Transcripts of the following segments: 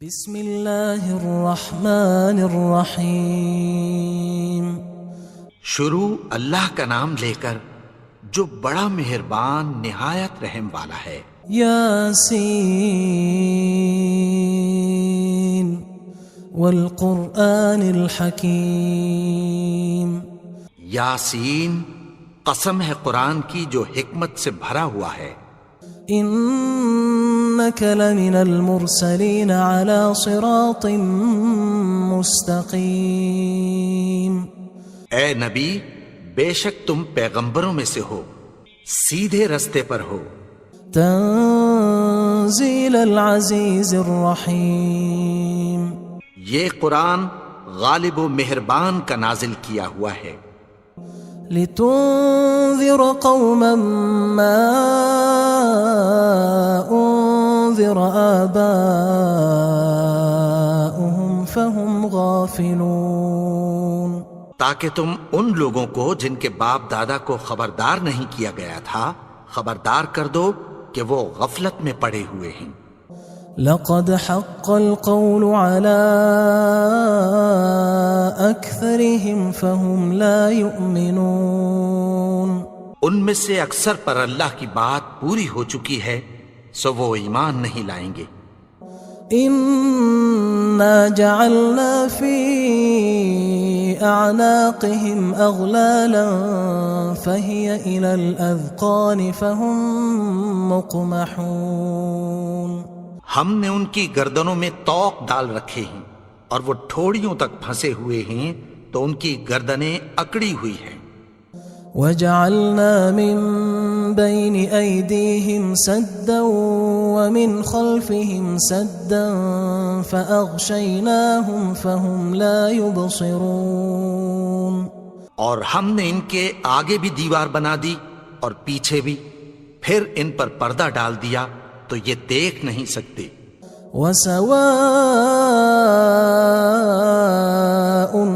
بسم اللہ الرحمن الرحیم۔ شروع اللہ کا نام لے کر جو بڑا مہربان نہایت رحم والا ہے۔ یاسین والقرآن الحکیم۔ یاسین، قسم ہے قرآن کی جو حکمت سے بھرا ہوا ہے۔ انک لمن المرسلین علی صراط مستقیم۔ اے نبی، بے شک تم پیغمبروں میں سے ہو، سیدھے رستے پر ہو۔ تنزیل العزیز الرحیم۔ یہ قرآن غالب و مہربان کا نازل کیا ہوا ہے۔ لتنذر قوما ما انذر آباؤهم فهم غافلون۔ تاکہ تم ان لوگوں کو جن کے باپ دادا کو خبردار نہیں کیا گیا تھا خبردار کر دو کہ وہ غفلت میں پڑے ہوئے ہیں۔ لقد حق القول على أكثرهم فهم لا يؤمنون۔ ان میں سے اکثر پر اللہ کی بات پوری ہو چکی ہے سو وہ ایمان نہیں لائیں گے۔ إنا جعلنا في أعناقهم أغلالا فهي إلى الأذقان فهم مقمحون۔ ہم نے ان کی گردنوں میں طوق ڈال رکھے ہیں اور وہ ٹھوڑیوں تک پھنسے ہوئے ہیں تو ان کی گردنیں اکڑی ہوئی ہیں۔ وجعلنا من بين أيديهم سدا ومن خلفهم سدا فأغشيناهم فهم لا يبصرون۔ اور ہم نے ان کے آگے بھی دیوار بنا دی اور پیچھے بھی، پھر ان پر پردہ ڈال دیا تو یہ دیکھ نہیں سکتے۔ وسواء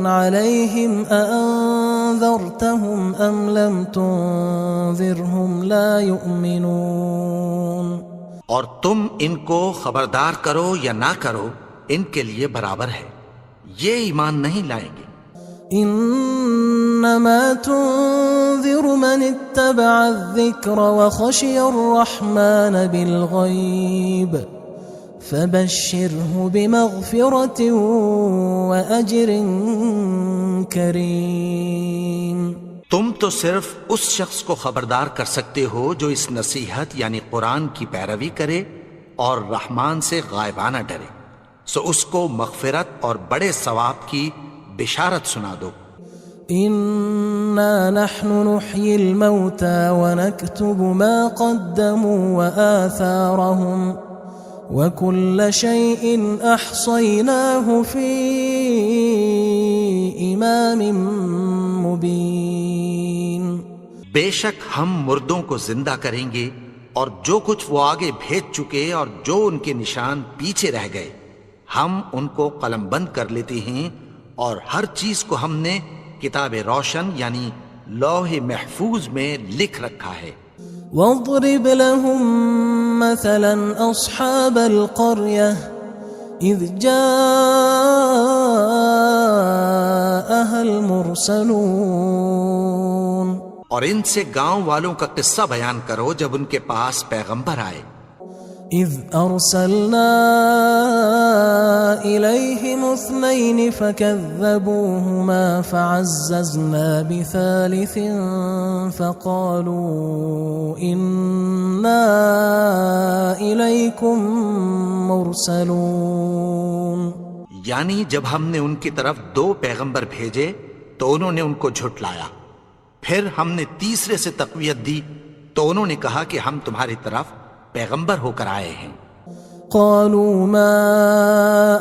عليهم أأنذرتهم أم لم تنذرهم لا يؤمنون۔ اور تم ان کو خبردار کرو یا نہ کرو ان کے لیے برابر ہے، یہ ایمان نہیں لائیں گے۔ انما تنذر من اتبع الذکر وخشی الرحمن بالغیب فبشره بمغفرة وأجر کریم۔ تم تو صرف اس شخص کو خبردار کر سکتے ہو جو اس نصیحت یعنی قرآن کی پیروی کرے اور رحمان سے غائبانہ ڈرے، سو اس کو مغفرت اور بڑے ثواب کی بشارت سنا دو۔ انا نحن نحيي الموتى ونكتب ما قدموا وآثارهم وكل شيء احصيناه في امام مبين۔ بے شک ہم مردوں کو زندہ کریں گے اور جو کچھ وہ آگے بھیج چکے اور جو ان کے نشان پیچھے رہ گئے ہم ان کو قلم بند کر لیتے ہیں، اور ہر چیز کو ہم نے کتاب روشن یعنی لوح محفوظ میں لکھ رکھا ہے۔ واضرب لهم مثلا اصحاب القرية اذ جاءها المرسلون۔ اور ان سے گاؤں والوں کا قصہ بیان کرو جب ان کے پاس پیغمبر آئے۔ اذ ارسلنا الیہم اثنین فکذبوہما فعززنا بثالث فقالوا انا الیکم مرسلون۔ یعنی جب ہم نے ان کی طرف 2 پیغمبر بھیجے تو انہوں نے ان کو جھٹلایا، پھر ہم نے تیسرے سے تقویت دی تو انہوں نے کہا کہ ہم تمہاری طرف پیغمبر ہو کر آئے ہیں۔ قالوا ما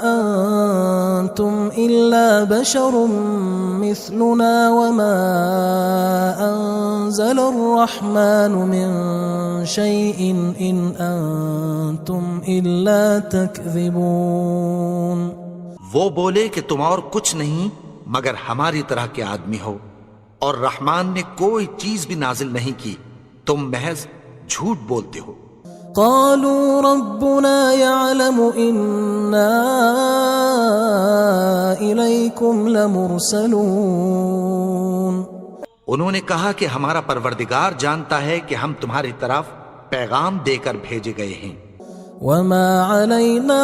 انتم الا بشر مثلنا وما انزل الرحمن من شيء ان انتم الا تكذبون۔ وہ بولے کہ تم اور کچھ نہیں مگر ہماری طرح کے آدمی ہو، اور رحمان نے کوئی چیز بھی نازل نہیں کی، تم محض جھوٹ بولتے ہو۔ قالوا ربنا يعلم إنا إليكم لمرسلون. انہوں نے کہا کہ ہمارا پروردگار جانتا ہے کہ ہم تمہاری طرف پیغام دے کر بھیجے گئے ہیں. وما علينا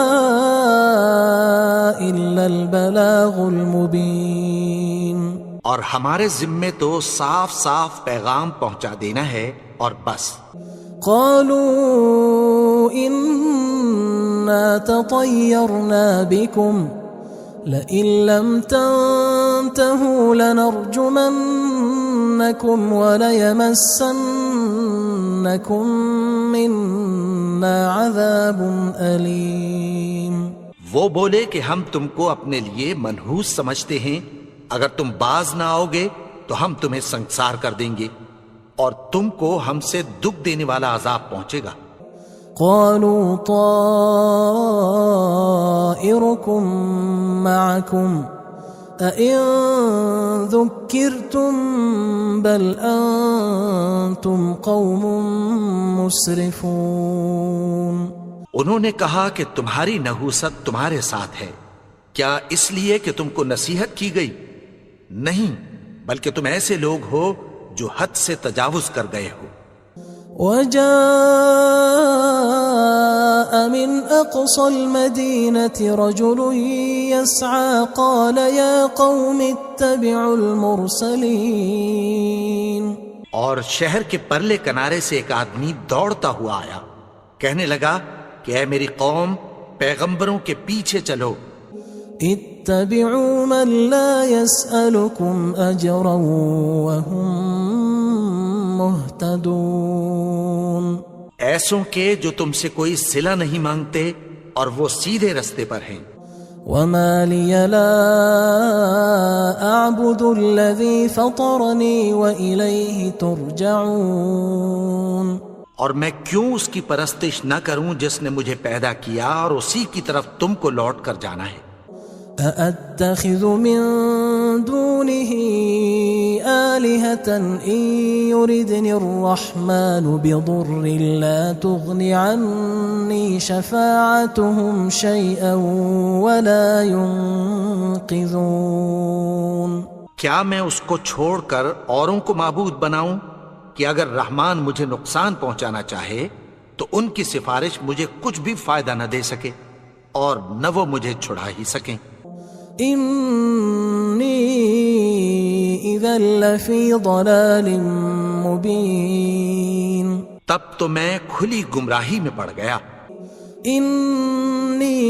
إلا البلاغ المبين. اور ہمارے ذمے تو صاف صاف پیغام پہنچا دینا ہے اور بس. قالوا إنا تطيرنا بكم لئن لم تنتهوا لنرجمنكم وليمسنكم منا عذاب أليم. وہ بولے کہ ہم تم کو اپنے لیے منحوس سمجھتے ہیں، اگر تم باز نہ آؤ گے تو ہم تمہیں سنسار کر دیں گے اور تم کو ہم سے دکھ دینے والا عذاب پہنچے گا. قالوا طائركم معكم أئن ذكرتم بل أنتم قوم مسرفون. انہوں نے کہا کہ تمہاری نحوست تمہارے ساتھ ہے، کیا اس لیے کہ تم کو نصیحت کی گئی؟ نہیں، بلکہ تم ایسے لوگ ہو جو حد سے تجاوز کر گئے ہو. وجاء من أقصى المدينة رجل يسعى قال يا قوم اتبعوا المرسلين. اور شہر کے پرلے کنارے سے ایک آدمی دوڑتا ہوا آیا، کہنے لگا کہ اے میری قوم، پیغمبروں کے پیچھے چلو. اتبعوا من لا يسألكم أجرا وهم مهتدون. ایسوں کے جو تم سے کوئی صلہ نہیں مانگتے اور وہ سیدھے رستے پر ہیں. وما لي لا أعبد الذي فطرني وإليه ترجعون. اور میں کیوں اس کی پرستش نہ کروں جس نے مجھے پیدا کیا اور اسی کی طرف تم کو لوٹ کر جانا ہے. أأتخذ من دونه آلهة إن يردني الرحمن بضر لا تغن عني شفاعتهم شيئا ولا ينقذون. کیا میں اس کو چھوڑ کر اوروں کو معبود بناؤں کہ اگر رحمان مجھے نقصان پہنچانا چاہے تو ان کی سفارش مجھے کچھ بھی فائدہ نہ دے سکے اور نہ وہ مجھے چھڑا ہی سکیں. إني إذا لفي ضلال مبين. تب تو میں کھلی گمراہی میں پڑ گیا. إني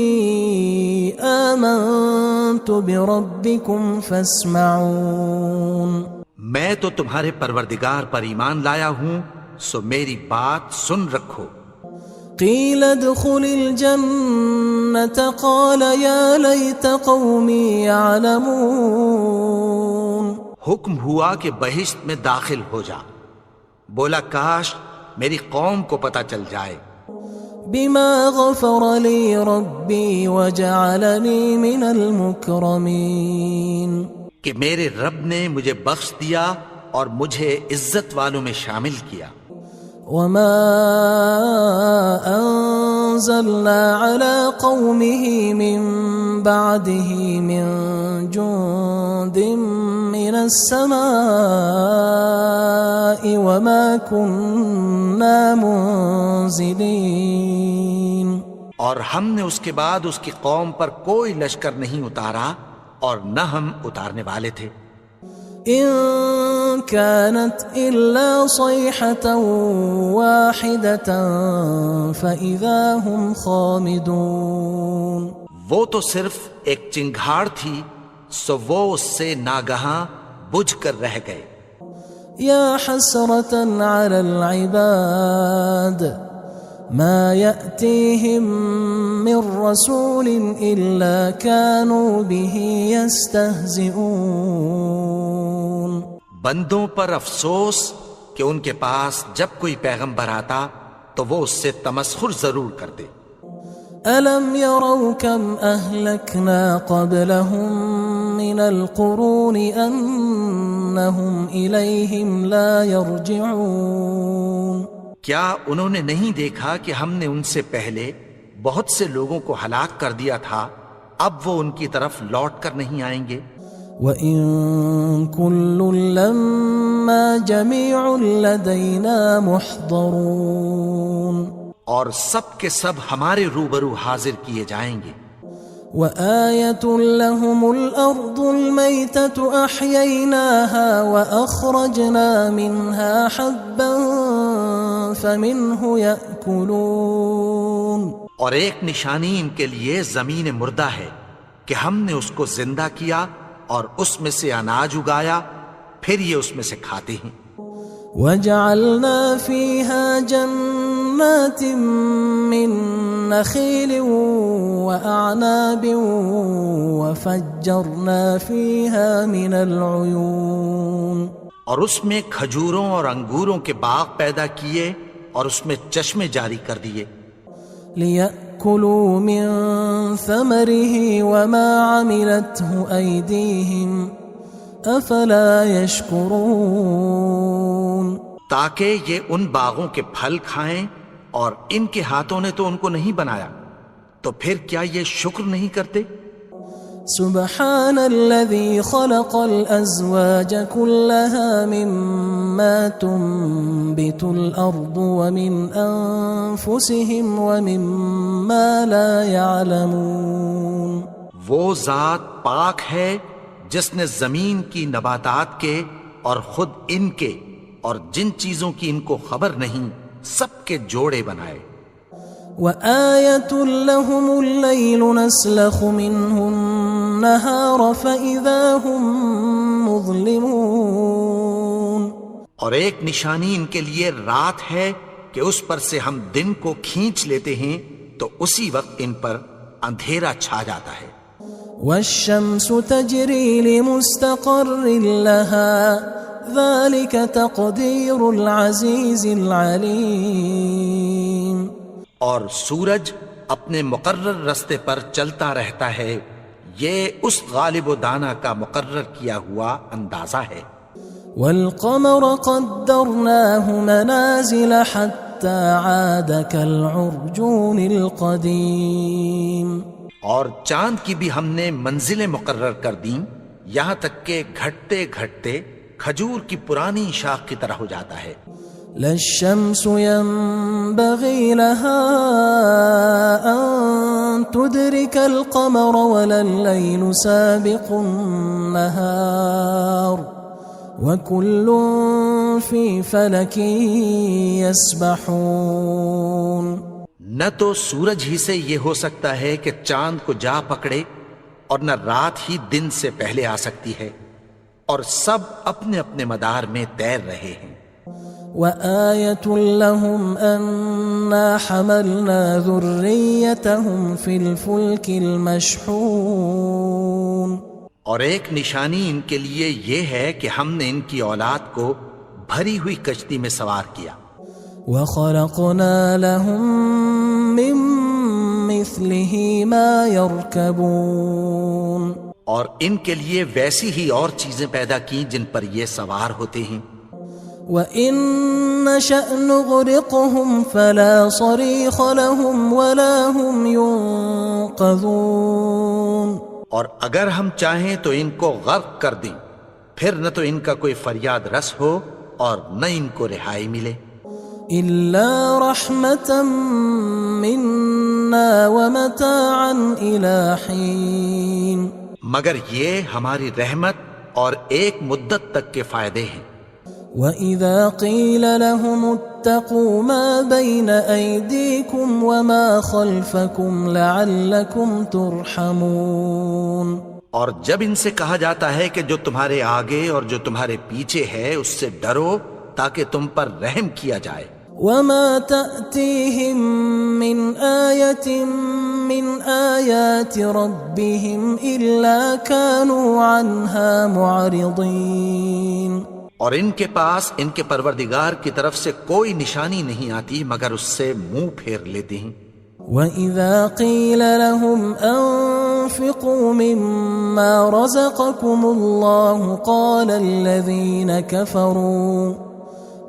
آمنت بربكم فاسمعون. میں تو تمہارے پروردگار پر ایمان لایا ہوں، سو میری بات سن رکھو. قيل ادخل الجنة قال يا ليت قومي يعلمون. حکم ہوا کہ بہشت میں داخل ہو جا. بولا کاش میری قوم کو پتہ چل جائے. بما غفر لي ربي وجعلني من المكرمين. کہ میرے رب نے مجھے بخش دیا اور مجھے عزت والوں میں شامل کیا. وما أنزلنا على قومه من بعده من جند من السماء وما كنا منزلين. اور ہم نے اس کے بعد اس کی قوم پر کوئی لشکر نہیں اتارا اور نہ ہم اتارنے والے تھے. إن كانت إلا صيحة واحدة فإذا هم خامدون. وہ تو صرف ایک چنگھاڑ تھی، سو وہ اس سے ناگہاں بجھ کر رہ گئے. يا حسرة على العباد ما يأتيهم من رسول إلا كانوا به يستهزئون. بندوں پر افسوس کہ ان کے پاس جب کوئی پیغمبر آتا تو وہ اس سے تمسخر ضرور کرتے. ألم يروا كم أهلكنا قبلهم من القرون أنهم إليهم لا يرجعون. کیا انہوں نے نہیں دیکھا کہ ہم نے ان سے پہلے بہت سے لوگوں کو ہلاک کر دیا تھا، اب وہ ان کی طرف لوٹ کر نہیں آئیں گے؟ وَإِن كُلٌّ لَمَّا جَمِيعٌ لَدَيْنَا مُحْضَرُونَ، اور سب کے سب ہمارے روبرو حاضر کیے جائیں گے۔ وَآيَةٌ لَهُمُ الْأَرْضُ الْمَيْتَةُ أَحْيَيْنَاهَا وَأَخْرَجْنَا مِنْهَا حَبًّا فَمِنْهُ يَأْكُلُونَ، اور ایک نشانی ان کے لیے زمین مردہ ہے کہ ہم نے اس کو زندہ کیا اور اس میں سے اناج اگایا، پھر یہ اس میں سے کھاتے ہیں۔ وَجَعَلْنَا فِيهَا جَنَّاتٍ مِّن نَخِيلٍ وَأَعْنَابٍ وَفَجَّرْنَا فِيهَا مِنَ الْعُيُونِ، اور اس میں کھجوروں اور انگوروں کے باغ پیدا کیے اور اس میں چشمے جاری کر دیے، لِيَأْكُلُوا مِن ثَمَرِهِ وَمَا عَمِلَتْهُ أَيْدِيهِمْ أَفَلَا يَشْكُرُونَ، تاکہ یہ ان باغوں کے پھل کھائیں، اور ان کے ہاتھوں نے تو ان کو نہیں بنایا، تو پھر کیا یہ شکر نہیں کرتے؟ سبحان الذي خلق الأزواج كلها مما تنبت الأرض ومن أنفسهم ومما لا يعلمون، وہ ذات پاک ہے جس نے زمین کی نباتات کے اور خود ان کے اور جن چیزوں کی ان کو خبر نہیں سب کے جوڑے بنائے۔ وآية لهم الليل نسلخ منه النهار فإذا هم مظلمون، اور ایک نشانی ان کے لیے رات ہے کہ اس پر سے ہم دن کو کھینچ لیتے ہیں تو اسی وقت ان پر اندھیرا چھا جاتا ہے۔ والشمس تجري لمستقر لها ذلك تقدير العزيز العليم، اور سورج اپنے مقرر رستے پر چلتا رہتا ہے، یہ اس غالب و دانا کا مقرر کیا ہوا اندازہ ہے۔ والقمر قدرناه منازل حتى عاد كالعرجون القديم، اور چاند کی بھی ہم نے منزلیں مقرر کر دیں، یہاں تک کہ گھٹتے گھٹتے کھجور کی پرانی شاخ کی طرح ہو جاتا ہے۔ لا الشمس ينبغي لها أن تدرك القمر ولا الليل سابق النهار وكل في فلك يسبحون، نہ تو سورج ہی سے یہ ہو سکتا ہے کہ چاند کو جا پکڑے، اور نہ رات ہی دن سے پہلے آ سکتی ہے، اور سب اپنے اپنے مدار میں تیر رہے ہیں۔ وآية لهم أنا حملنا ذريتهم في الفلك المشحون، اور ایک نشانی ان کے لیے یہ ہے کہ ہم نے ان کی اولاد کو بھری ہوئی کشتی میں سوار کیا۔ وخلقنا لهم من مثله ما يركبون، اور ان کے لیے ویسی ہی اور چیزیں پیدا کی جن پر یہ سوار ہوتے ہیں۔ وَإِن نَّشَأْ نُغْرِقْهُمْ فَلَا صَرِيخَ لَهُمْ وَلَا هُمْ يُنقَذُونَ، اور اگر ہم چاہیں تو ان کو غرق کر دیں، پھر نہ تو ان کا کوئی فریاد رس ہو اور نہ ان کو رہائی ملے۔ إِلَّا رَحْمَةً مِنَّا وَمَتَاعًا إِلَى حِينٍ، مگر یہ ہماری رحمت اور ایک مدت تک کے فائدے ہیں۔ وَإِذَا قِيلَ لَهُمُ اتَّقُوا مَا بَيْنَ أَيْدِيكُمْ وَمَا خَلْفَكُمْ لَعَلَّكُمْ تُرْحَمُونَ، اور جب ان سے کہا جاتا ہے کہ جو تمہارے آگے اور جو تمہارے پیچھے ہے اس سے ڈرو تاکہ تم پر رحم کیا جائے۔ وَمَا تَأْتِيهِم مِّنْ آيَةٍ مِّنْ آيَاتِ رَبِّهِمْ إِلَّا كَانُوا عَنْهَا مُعْرِضِينَ، اور ان کے پاس ان کے پروردگار کی طرف سے کوئی نشانی نہیں آتی مگر اس سے منہ پھیر لیتے ہیں۔ وَإِذَا قِيلَ لَهُمْ أَنفِقُوا مِمَّا رَزَقَكُمُ اللَّهُ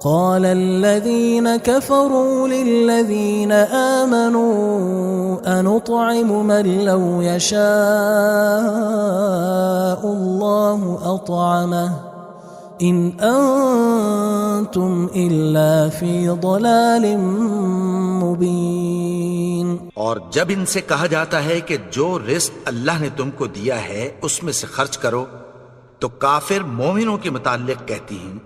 قال الذين كفروا للذين آمنوا أنطعم من لو يشاء الله أطعمه إن أنتم إلا في ضلال مبين. اور جب ان سے کہا جاتا ہے کہ جو رزق اللہ نے تم کو دیا ہے اس میں سے خرچ کرو، تو کافر مومنوں کے متعلق کہتی ہیں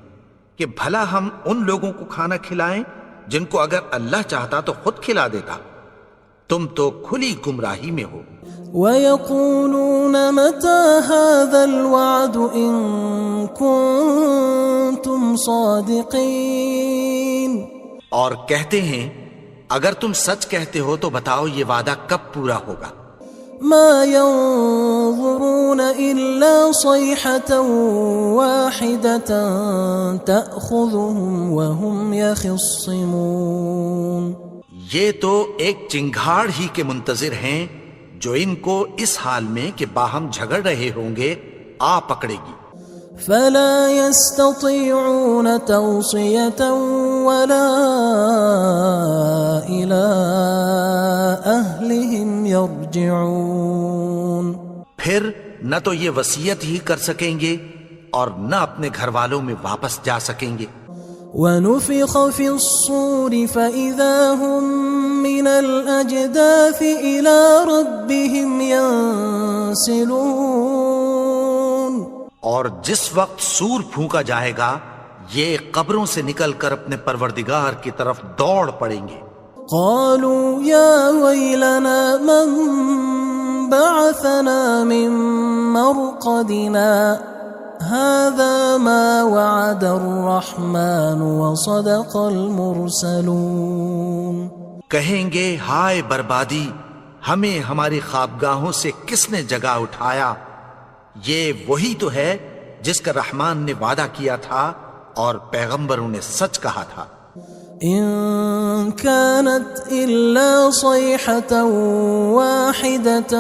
کہ بھلا ہم ان لوگوں کو کھانا کھلائیں جن کو اگر اللہ چاہتا تو خود کھلا دیتا. تم تو کھلی گمراہی میں ہو. وَيَقُولُونَ مَتَى هَذَا الْوَعْدُ إِن كُنتُمْ صَادِقِينَ. اور کہتے ہیں اگر تم سچ کہتے ہو تو بتاؤ یہ وعدہ کب پورا ہوگا. ما ينظرون إلا صيحة واحدة تأخذهم وهم يخصمون. یہ تو ایک چنگھاڑ ہی کے منتظر ہیں جو ان کو اس حال میں کہ باہم جھگڑ رہے ہوں گے آ پکڑے گی. فلا يستطيعون توصية ولا إلى أهلهم يرجعون. پھر نہ تو یہ وصیت ہی کر سکیں گے اور نہ اپنے گھر والوں میں واپس جا سکیں گے. ونفخ في الصور فإذا هم من الأجداث إلى ربهم ينسلون. اور جس وقت سور پھونکا جائے گا یہ قبروں سے نکل کر اپنے پروردگار کی طرف دوڑ پڑیں گے. قالوا يا ويلنا من بعثنا من مرقدنا هذا ما وعد الرحمن وصدق المرسلون. کہیں گے ہائے بربادی، ہمیں ہماری خوابگاہوں سے کس نے جگا اٹھایا؟ یہ وہی تو ہے جس کا رحمان نے وعدہ کیا تھا اور پیغمبروں نے سچ کہا تھا. ان كانت الا صيحة واحدة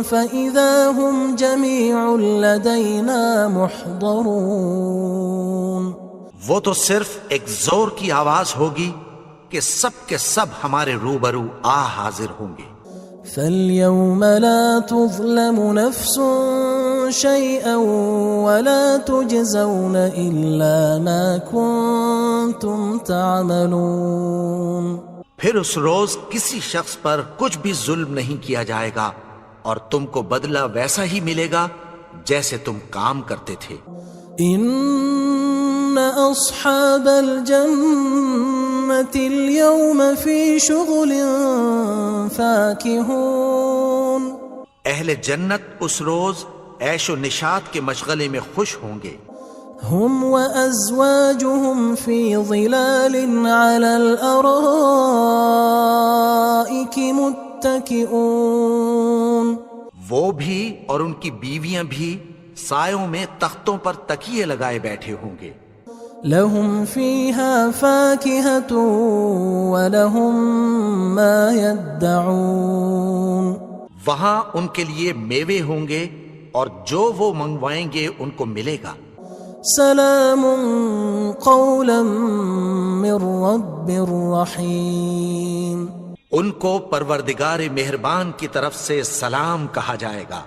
فإذا هم جميع لدينا محضرون. وہ تو صرف ایک زور کی آواز ہوگی کہ سب کے سب ہمارے روبرو آ حاضر ہوں گے. فاليوم لا تظلم نفس شيئا ولا تجزون إلا ما كنتم تعملون. پھر اس روز کسی شخص پر کچھ بھی ظلم نہیں کیا جائے گا اور تم کو بدلہ ویسا ہی ملے گا جیسے تم کام کرتے تھے. ان اصحاب الجنة اليوم في شغل فاكهون. اہل جنت اس روز عیش و نشاط کے مشغلے میں خوش ہوں گے. هم وأزواجهم في ظلال على الأرائك متكئون. وہ بھی اور ان کی بیویاں بھی سایوں میں تختوں پر تکیے لگائے بیٹھے ہوں گے. لهم فيها فاكهة ولهم ما يدعون. وہاں ان کے لیے میوے ہوں گے اور جو وہ منگوائیں گے ان کو ملے گا. سلام قولا من رب رحیم. ان کو پروردگار مہربان کی طرف سے سلام کہا جائے گا.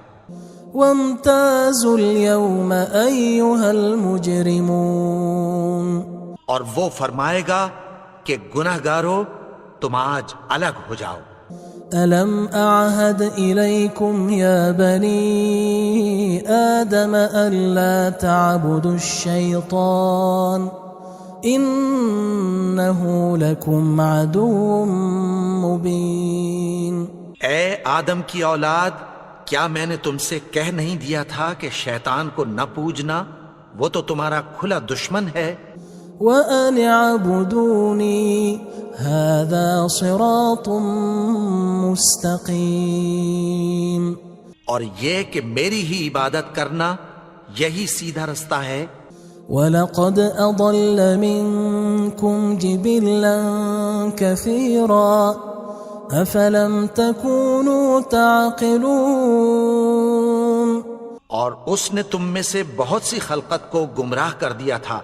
وامتازوا اليوم أيها المجرمون. اور وہ فرمائے گا کہ گناہگارو تم آج الگ ہو جاؤ. ألم أعهد إليكم يا بني آدم ألا تعبدوا الشيطان إنه لكم عدو مبين. اے آدم کی اولاد، کیا میں نے تم سے کہہ نہیں دیا تھا کہ شیطان کو نہ پوجنا، وہ تو تمہارا کھلا دشمن ہے. وَأَنِ اعْبُدُونِي هَذَا صِرَاطٌ مُسْتَقِيمٌ. اور یہ کہ میری ہی عبادت کرنا یہی سیدھا رستہ ہے. وَلَقَدْ أَضَلَّ مِنْكُمْ جِبِلًّا كَثِيرًا أَفَلَمْ تَكُونُوا تَعْقِلُونَ. اور اس نے تم میں سے بہت سی خلقت کو گمراہ کر دیا تھا،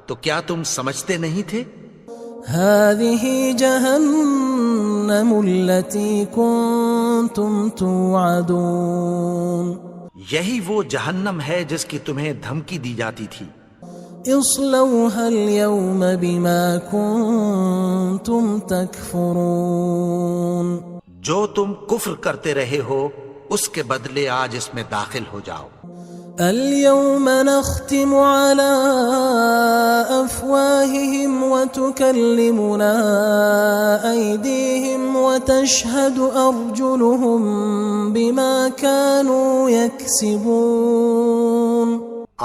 تو کیا تم سمجھتے نہیں تھے؟ هذه جهنم التي كنتم توعدون یہی وہ جہنم ہے جس کی تمہیں دھمکی دی جاتی تھی. اصلوها اليوم بما كنتم تكفرون جو تم کفر کرتے رہے ہو اس کے بدلے آج اس میں داخل ہو جاؤ. اليوم نختم على أفواههم وتكلمنا أيديهم وتشهد أرجلهم بما كانوا يكسبون.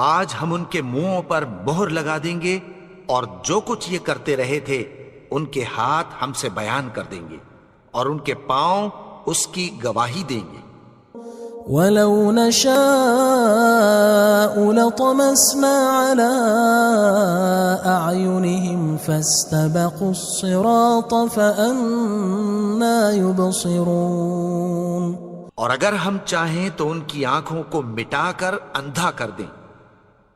آج ہم ان کے منہوں پر مہر لگا دیں گے اور جو کچھ یہ کرتے رہے تھے ان کے ہاتھ ہم سے بیان کر دیں گے اور ان کے پاؤں اس کی گواہی دیں گے. وَلَوْ نَشَاءُ لَطَمَسْنَا عَلَىٰ أَعْيُنِهِمْ فَاسْتَبَقُوا الصِّرَاطَ فَأَنَّىٰ يُبْصِرُونَ. اور اگر ہم چاہیں تو ان کی آنکھوں کو مٹا کر اندھا کر دیں،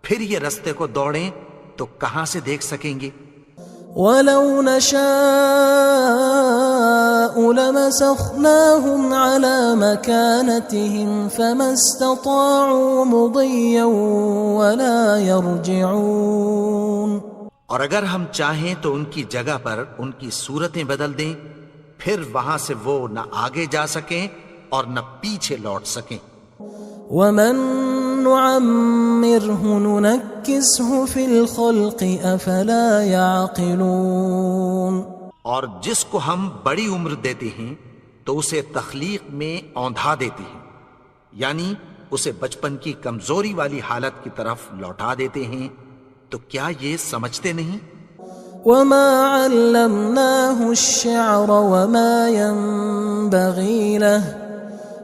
پھر یہ رستے کو دوڑیں تو کہاں سے دیکھ سکیں گے؟ وَلَوْ نَشَاءُ لَمَسَخْنَاهُمْ عَلَىٰ مَكَانَتِهِمْ فَمَا اسْتَطَاعُوا مُضِيًّا وَلَا يَرْجِعُونَ. اور اگر ہم چاہیں تو ان کی جگہ پر ان کی صورتیں بدل دیں، پھر وہاں سے وہ نہ آگے جا سکیں اور نہ پیچھے لوٹ سکیں. وَمَن نُعَمِّرْهُ نُنَكِّسْهُ فِي الْخَلْقِ أَفَلَا يَعْقِلُونَ. اور جس کو ہم بڑی عمر دیتے ہیں تو اسے تخلیق میں اوندھا دیتے ہیں، یعنی اسے بچپن کی کمزوری والی حالت کی طرف لوٹا دیتے ہیں. تو کیا یہ سمجھتے نہیں؟ وَمَا عَلَّمْنَاهُ الشِّعْرَ وَمَا يَنبَغِي لَهُ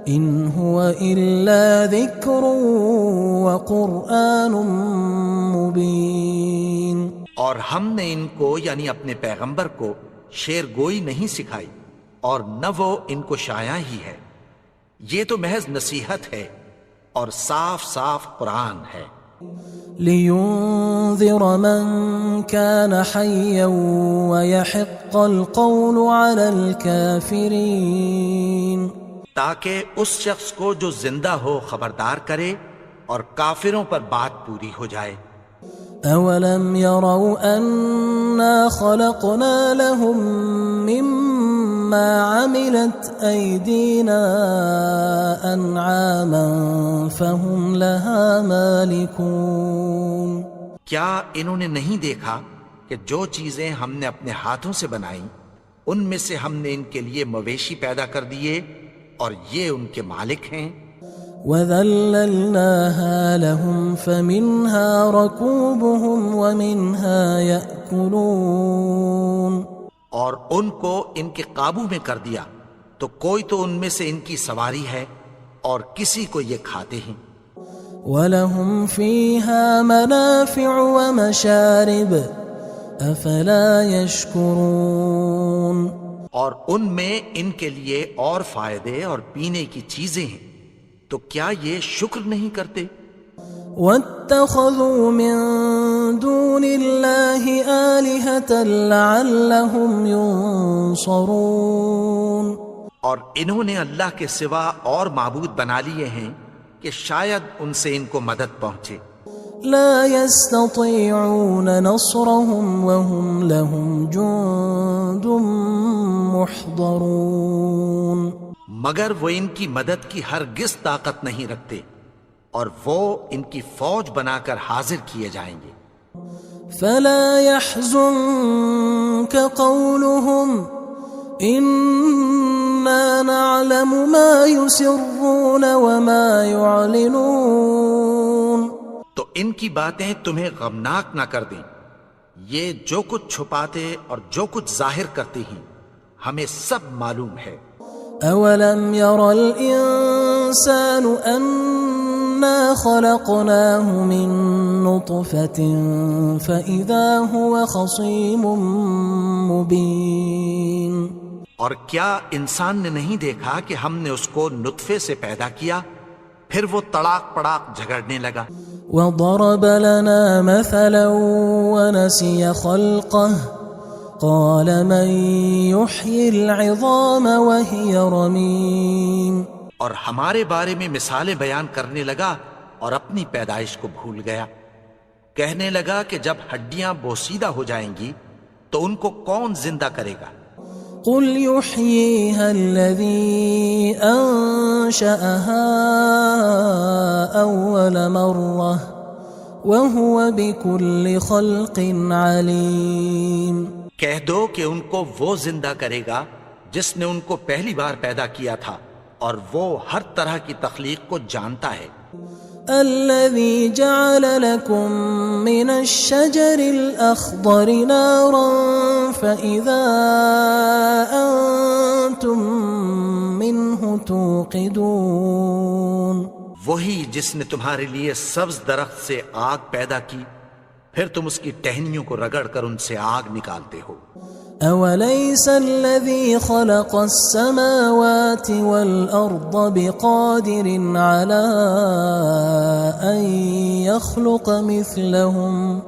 إِنْ هُوَ إِلَّا ذِكْرٌ وَقُرْآنٌ مُبِينٌ. اور ہم نے ان کو یعنی اپنے پیغمبر کو شعر گوئی نہیں سکھائی اور نہ وہ ان کو شایع ہی ہے، یہ تو محض نصیحت ہے اور صاف صاف قرآن ہے. لِيُنذِرَ مَن كَانَ حَيًّا وَيَحِقَّ الْقَوْلُ عَلَى الْكَافِرِينَ. تاکہ اس شخص کو جو زندہ ہو خبردار کرے اور کافروں پر بات پوری ہو جائے. أَوَلَمْ يَرَوْا أَنَّا خَلَقْنَا لَهُم مِّمَّا عَمِلَتْ أَيْدِينَا أَنْعَامًا فَهُمْ لَهَا مَالِكُونَ. کیا انہوں نے نہیں دیکھا کہ جو چیزیں ہم نے اپنے ہاتھوں سے بنائیں ان میں سے ہم نے ان کے لیے مویشی پیدا کر دیے اور یہ ان کے مالک ہیں. وَذَلَّلْنَاهَا لَهُمْ فَمِنْهَا رَكُوبُهُمْ وَمِنْهَا يَأْكُلُونَ. اور ان کو ان کے قابو میں کر دیا تو کوئی تو ان میں سے ان کی سواری ہے اور کسی کو یہ کھاتے ہیں. وَلَهُمْ فِيهَا مَنَافِعُ وَمَشَارِبُ أَفَلَا يَشْكُرُونَ. اور ان میں ان کے لیے اور فائدے اور پینے کی چیزیں ہیں، تو کیا یہ شکر نہیں کرتے؟ وَاتَّخَذُوا مِن دُونِ اللَّهِ آلِهَةً لَعَلَّهُمْ يُنصَرُونَ. اور انہوں نے اللہ کے سوا اور معبود بنا لیے ہیں کہ شاید ان سے ان کو مدد پہنچے. لا يستطيعون نصرهم وهم لهم جند محضرون. مگر وہ ان کی مدد کی ہرگز طاقت نہیں رکھتے اور وہ ان کی فوج بنا کر حاضر کیے جائیں گے. فلا يحزنك قولهم إنا نعلم ما يسرون وما يعلنون. تو ان کی باتیں تمہیں غمناک نہ کر دیں، یہ جو کچھ چھپاتے اور جو کچھ ظاہر کرتے ہیں ہمیں سب معلوم ہے. أَوَلَمْ يَرَ الْإِنسَانُ أَنَّا خَلَقْنَاهُ مِن نُّطْفَةٍ فَإِذَا هُوَ خَصِيمٌ مُّبِينٌ. اور کیا انسان نے نہیں دیکھا کہ ہم نے اس کو نطفے سے پیدا کیا، پھر وہ تڑاک پڑاک جھگڑنے لگا. وضرب لنا مثلا ونسي خلقه قال من يحيي العظام وهي رميم اور ہمارے بارے میں مثالیں بیان کرنے لگا اور اپنی پیدائش کو بھول گیا. کہنے لگا کہ جب ہڈیاں بوسیدہ ہو جائیں گی تو ان کو کون زندہ کرے گا؟ قل يحييها الذي أنشأها أول مرة وهو بكل خلق عليم. کہہ دو کہ ان کو وہ زندہ کرے گا جس نے ان کو پہلی بار پیدا کیا تھا اور وہ ہر طرح کی تخلیق کو جانتا ہے. الذي جعل لكم من الشجر الأخضر نارا فإذا أنتم منه توقدون. وہی جس نے تمہارے لیے سبز درخت سے آگ پیدا کی پھر تم اس کی ٹہنیوں کو رگڑ کر ان سے آگ نکالتے ہو. أوليس الذي خلق السماوات والأرض بقادر على أن يخلق مثلهم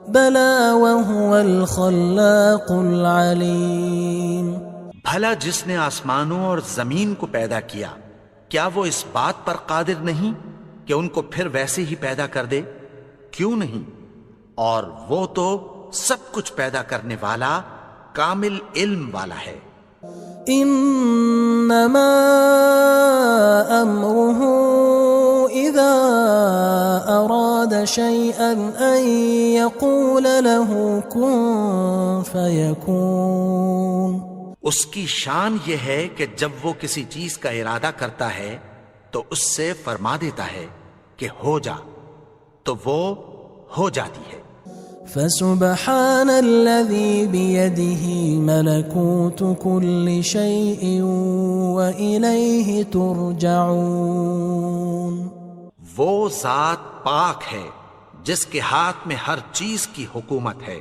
بلى وهو الخلاق العليم. بھلا جس نے آسمانوں اور زمین کو پیدا کیا کیا وہ اس بات پر قادر نہیں کہ ان کو پھر ویسے ہی پیدا کر دے؟ کیوں نہیں؟ اور وہ تو سب کچھ پیدا کرنے والا کامل علم والا ہے. انما امره اذا اراد شيئا ان يقول له كن فيكون. اس کی شان یہ ہے کہ جب وہ کسی چیز کا ارادہ کرتا ہے تو اس سے فرما دیتا ہے کہ ہو جا تو وہ ہو جاتی ہے. فسبحان الذي بيده ملكوت كل شيء وإليه ترجعون. وہ ذات پاک ہے جس کے ہاتھ میں ہر چیز کی حکومت ہے